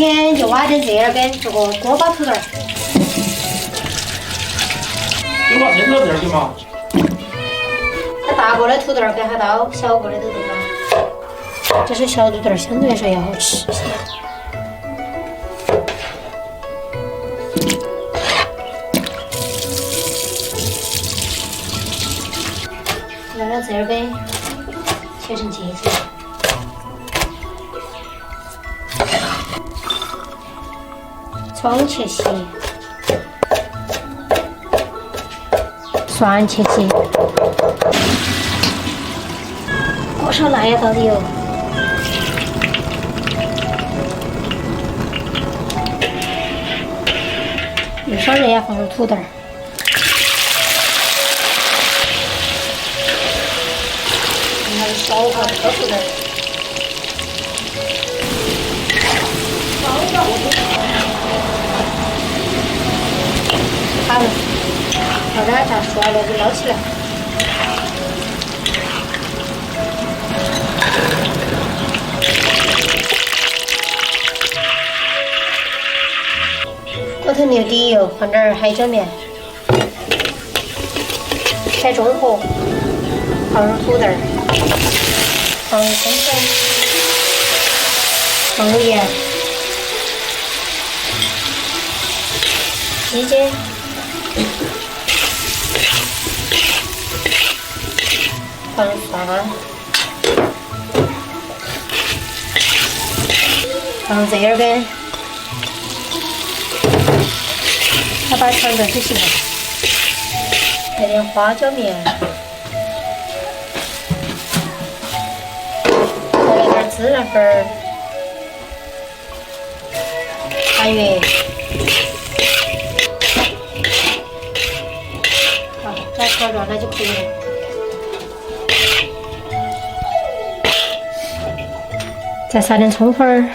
天就挖点这儿根这个锅巴土豆儿。有把这个这儿给嘛？它大个的土豆儿给它刀，小个的都对吧？这是小土豆儿，相对来说要好吃些。把它这儿根切成节子。 葱切细，蒜切细，锅上辣椒倒的油，油烧热呀，放入土豆儿，还有小个的土豆儿。 好了，把它炸熟了就捞起来。锅头留底油，放点海椒面，开中火，放入土豆儿，放入生粉，放入盐，鸡精。 放蒜，放这儿根，它把肠子就行了。来点花椒面，再来点孜然粉儿，韩月。好，炸炒软了就可以了。 再撒点葱粉儿。